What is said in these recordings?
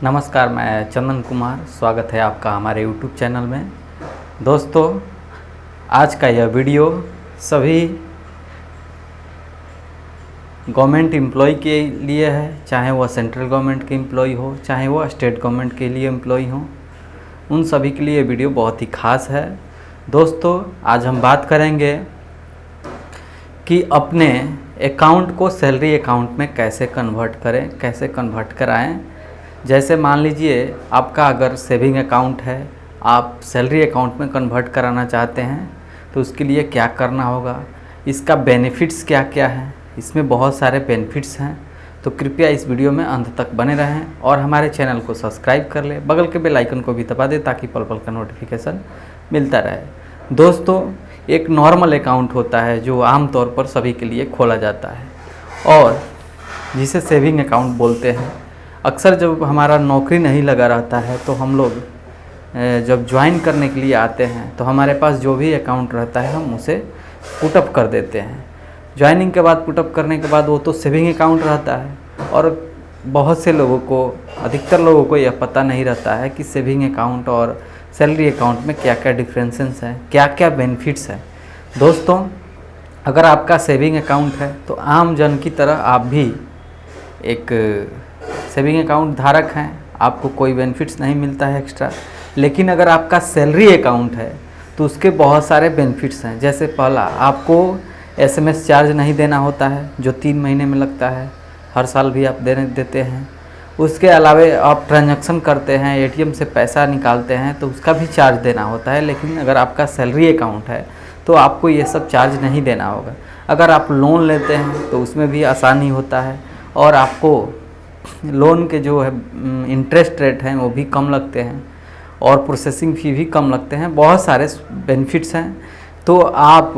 नमस्कार, मैं चंदन कुमार। स्वागत है आपका हमारे YouTube चैनल में। दोस्तों, आज का यह वीडियो सभी गवर्नमेंट एम्प्लॉय के लिए है, चाहे वह सेंट्रल गवर्नमेंट के एम्प्लॉय हो, चाहे वह स्टेट गवर्नमेंट के लिए एम्प्लॉय हो। उन सभी के लिए वीडियो बहुत ही खास है। दोस्तों, आज हम बात करेंगे कि अपने अकाउंट को सैलरी अकाउंट में कैसे कन्वर्ट करें, कैसे कन्वर्ट कराएं। जैसे मान लीजिए आपका अगर सेविंग अकाउंट है, आप सैलरी अकाउंट में कन्वर्ट कराना चाहते हैं तो उसके लिए क्या करना होगा, इसका बेनिफिट्स क्या क्या है। इसमें बहुत सारे बेनिफिट्स हैं, तो कृपया इस वीडियो में अंत तक बने रहें और हमारे चैनल को सब्सक्राइब कर लें, बगल के बेल आइकन को भी दबा दें ताकि पल पल का नोटिफिकेशन मिलता रहे। दोस्तों, एक नॉर्मल अकाउंट होता है जो आमतौर पर सभी के लिए खोला जाता है और जिसे सेविंग अकाउंट बोलते हैं। अक्सर जब हमारा नौकरी नहीं लगा रहता है तो हम लोग जब ज्वाइन करने के लिए आते हैं तो हमारे पास जो भी अकाउंट रहता है हम उसे पुटअप कर देते हैं। ज्वाइनिंग के बाद पुटअप करने के बाद वो तो सेविंग अकाउंट रहता है और बहुत से लोगों को, अधिकतर लोगों को यह पता नहीं रहता है कि सेविंग अकाउंट और सैलरी अकाउंट में क्या क्या डिफरेंसेस हैं, क्या क्या बेनिफिट्स हैं। दोस्तों, अगर आपका सेविंग अकाउंट है तो आम जन की तरह आप भी एक सेविंग अकाउंट धारक हैं, आपको कोई बेनिफिट्स नहीं मिलता है एक्स्ट्रा। लेकिन अगर आपका सैलरी अकाउंट है तो उसके बहुत सारे बेनिफिट्स हैं। जैसे पहला, आपको SMS चार्ज नहीं देना होता है जो 3 महीने में लगता है, हर साल भी आप देते हैं। उसके अलावा आप ट्रांजैक्शन करते हैं, ATM से पैसा निकालते हैं तो उसका भी चार्ज देना होता है। लेकिन अगर आपका सैलरी अकाउंट है तो आपको ये सब चार्ज नहीं देना होगा। अगर आप लोन लेते हैं तो उसमें भी आसानी होता है और आपको लोन के जो है इंटरेस्ट रेट हैं वो भी कम लगते हैं और प्रोसेसिंग फ़ी भी कम लगते हैं। बहुत सारे बेनिफिट्स हैं, तो आप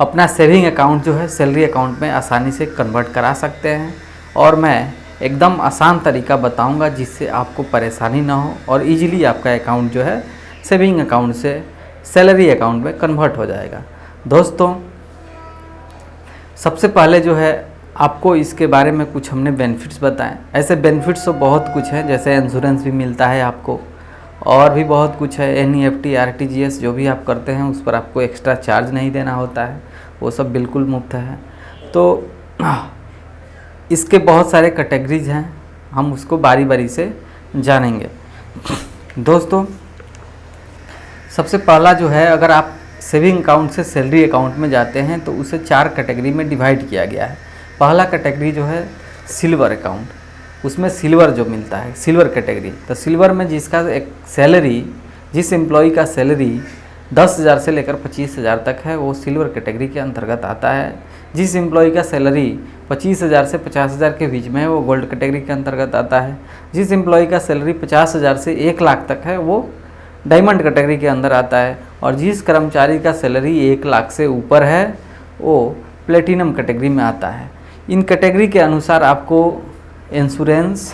अपना सेविंग अकाउंट जो है सैलरी अकाउंट में आसानी से कन्वर्ट करा सकते हैं। और मैं एकदम आसान तरीका बताऊंगा जिससे आपको परेशानी ना हो और इजीली आपका अकाउंट जो है सेविंग अकाउंट से सैलरी अकाउंट में कन्वर्ट हो जाएगा। दोस्तों, सबसे पहले जो है आपको इसके बारे में कुछ हमने बेनिफिट्स बताएं। ऐसे बेनिफिट्स तो बहुत कुछ है, जैसे इंश्योरेंस भी मिलता है आपको और भी बहुत कुछ है। NEFT, RTGS जो भी आप करते हैं उस पर आपको एक्स्ट्रा चार्ज नहीं देना होता है, वो सब बिल्कुल मुफ्त है। तो इसके बहुत सारे कैटेगरीज हैं, हम उसको बारी बारी से जानेंगे। दोस्तों, सबसे पहला जो है, अगर आप सेविंग अकाउंट से सैलरी अकाउंट में जाते हैं तो उसे 4 कैटेगरी में डिवाइड किया गया है। पहला कैटेगरी जो है सिल्वर अकाउंट, उसमें सिल्वर जो मिलता है, सिल्वर कैटेगरी। तो सिल्वर में जिसका एक सैलरी, जिस एम्प्लॉय का सैलरी 10,000 से लेकर 25,000 तक है वो सिल्वर कैटेगरी के अंतर्गत आता है। जिस एम्प्लॉय का सैलरी 25,000 से 50,000 के बीच में है वो गोल्ड कैटेगरी के अंतर्गत आता है। जिस एम्प्लॉय का सैलरी 50,000 से 1 लाख तक है वो डायमंड कैटेगरी के अंदर आता है। और जिस कर्मचारी का सैलरी 1 लाख से ऊपर है वो प्लेटिनम कैटेगरी में आता है। इन कैटेगरी के अनुसार आपको इंश्योरेंस,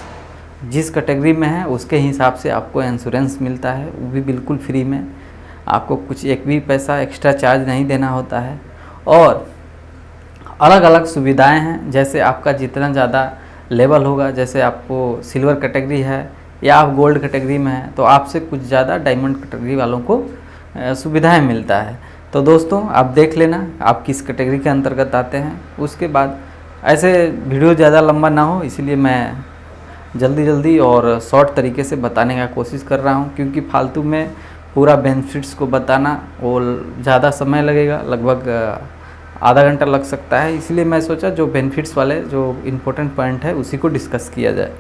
जिस कैटेगरी में है उसके हिसाब से आपको इंश्योरेंस मिलता है, वो भी बिल्कुल फ्री में। आपको कुछ एक भी पैसा एक्स्ट्रा चार्ज नहीं देना होता है। और अलग अलग सुविधाएं हैं, जैसे आपका जितना ज़्यादा लेवल होगा, जैसे आपको सिल्वर कैटेगरी है या आप गोल्ड कैटेगरी में हैं तो आपसे कुछ ज़्यादा डायमंड कैटेगरी वालों को सुविधाएं मिलता है। तो दोस्तों, आप देख लेना आप किस कैटेगरी के अंतर्गत आते हैं। उसके बाद ऐसे वीडियो ज़्यादा लंबा ना हो इसलिए मैं जल्दी और शॉर्ट तरीके से बताने का कोशिश कर रहा हूं, क्योंकि फालतू में पूरा बेनिफिट्स को बताना वो ज़्यादा समय लगेगा, लगभग आधा घंटा लग सकता है। इसलिए मैं सोचा जो बेनिफिट्स वाले जो इम्पोर्टेंट पॉइंट है उसी को डिस्कस किया जाए।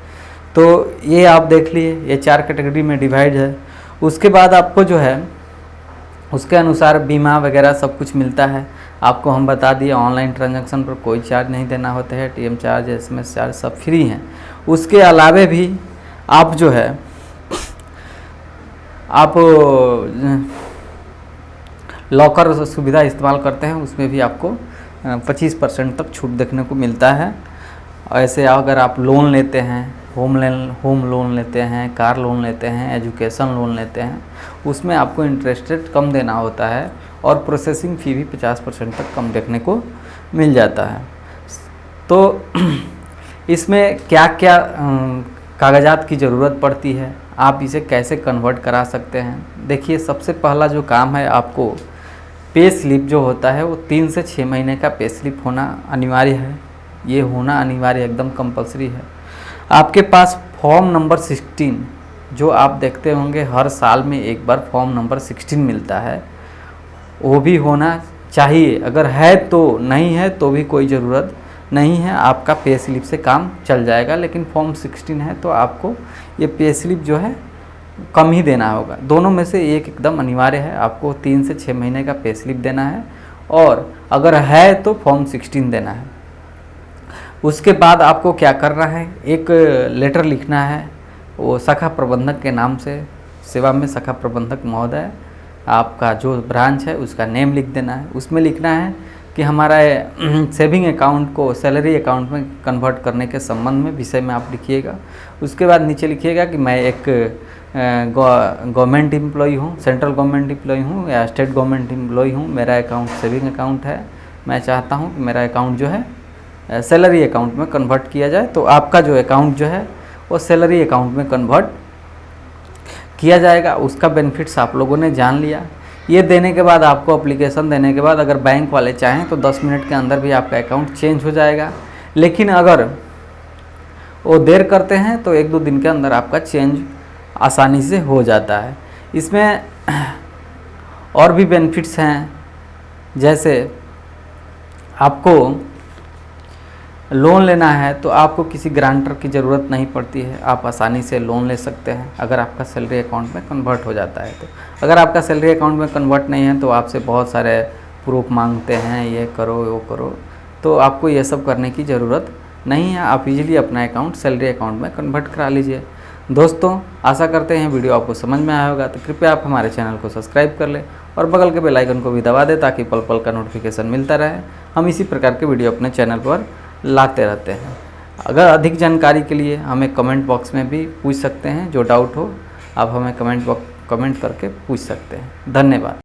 तो ये आप देख लिए, ये 4 कैटेगरी में डिवाइड है। उसके बाद आपको जो है उसके अनुसार बीमा वगैरह सब कुछ मिलता है। आपको हम बता दिए ऑनलाइन ट्रांजैक्शन पर कोई चार्ज नहीं देना होता है, ATM चार्ज, SMS चार्ज सब फ्री हैं। उसके अलावे भी आप जो है आप लॉकर सुविधा इस्तेमाल करते हैं, उसमें भी आपको 25% तक छूट देखने को मिलता है। ऐसे अगर आप लोन लेते हैं, होम लोन लेते हैं, कार लोन लेते हैं, एजुकेशन लोन लेते हैं, उसमें आपको इंटरेस्ट रेट कम देना होता है और प्रोसेसिंग फ़ी भी 50% तक कम देखने को मिल जाता है। तो इसमें क्या क्या कागजात की ज़रूरत पड़ती है, आप इसे कैसे कन्वर्ट करा सकते हैं। देखिए, सबसे पहला जो काम है, आपको पे स्लिप जो होता है वो 3 से 6 महीने का पे स्लिप होना अनिवार्य है। ये होना अनिवार्य एकदम कंपलसरी है। आपके पास फॉर्म नंबर 16 जो आप देखते होंगे हर साल में एक बार फॉर्म नंबर 16 मिलता है, वो भी होना चाहिए। अगर है तो, नहीं है तो भी कोई ज़रूरत नहीं है, आपका पे स्लिप से काम चल जाएगा। लेकिन फॉर्म 16 है तो आपको ये पे स्लिप जो है कम ही देना होगा। दोनों में से एक एकदम अनिवार्य है, आपको 3 से 6 महीने का पे स्लिप देना है, और अगर है तो फॉर्म 16 देना है। उसके बाद आपको क्या करना है, एक लेटर लिखना है, वो शाखा प्रबंधक के नाम से। सेवा में शाखा प्रबंधक महोदय, आपका जो ब्रांच है उसका नेम लिख देना है। उसमें लिखना है कि हमारा सेविंग अकाउंट को सैलरी अकाउंट में कन्वर्ट करने के संबंध में विषय में आप लिखिएगा। उसके बाद नीचे लिखिएगा कि मैं एक गवर्नमेंट एम्प्लॉई हूँ, सेंट्रल गवर्नमेंट एम्प्लॉई हूँ या स्टेट गवर्नमेंट एम्प्लॉई हूँ, मेरा अकाउंट सेविंग अकाउंट है, मैं चाहता हूँ कि मेरा अकाउंट जो है सैलरी अकाउंट में कन्वर्ट किया जाए। तो आपका जो अकाउंट जो है वो सैलरी अकाउंट में कन्वर्ट किया जाएगा। उसका बेनिफिट्स आप लोगों ने जान लिया। ये देने के बाद, आपको एप्लीकेशन देने के बाद, अगर बैंक वाले चाहें तो 10 मिनट के अंदर भी आपका अकाउंट चेंज हो जाएगा। लेकिन अगर वो देर करते हैं तो 1-2 दिन के अंदर आपका चेंज आसानी से हो जाता है। इसमें और भी बेनिफिट्स हैं, जैसे आपको लोन लेना है तो आपको किसी ग्रांटर की ज़रूरत नहीं पड़ती है, आप आसानी से लोन ले सकते हैं अगर आपका सैलरी अकाउंट में कन्वर्ट हो जाता है तो। अगर आपका सैलरी अकाउंट में कन्वर्ट नहीं है तो आपसे बहुत सारे प्रूफ मांगते हैं, ये करो वो करो, तो आपको ये सब करने की ज़रूरत नहीं है। आप इजीली अपना अकाउंट सैलरी अकाउंट में कन्वर्ट करा लीजिए। दोस्तों, आशा करते हैं वीडियो आपको समझ में आया होगा, तो कृपया आप हमारे चैनल को सब्सक्राइब कर लें और बगल के बेल आइकन को भी दबा दें ताकि पल पल का नोटिफिकेशन मिलता रहे। हम इसी प्रकार के वीडियो अपने चैनल पर लाते रहते हैं। अगर अधिक जानकारी के लिए हमें कमेंट बॉक्स में भी पूछ सकते हैं, जो डाउट हो आप हमें कमेंट करके पूछ सकते हैं। धन्यवाद।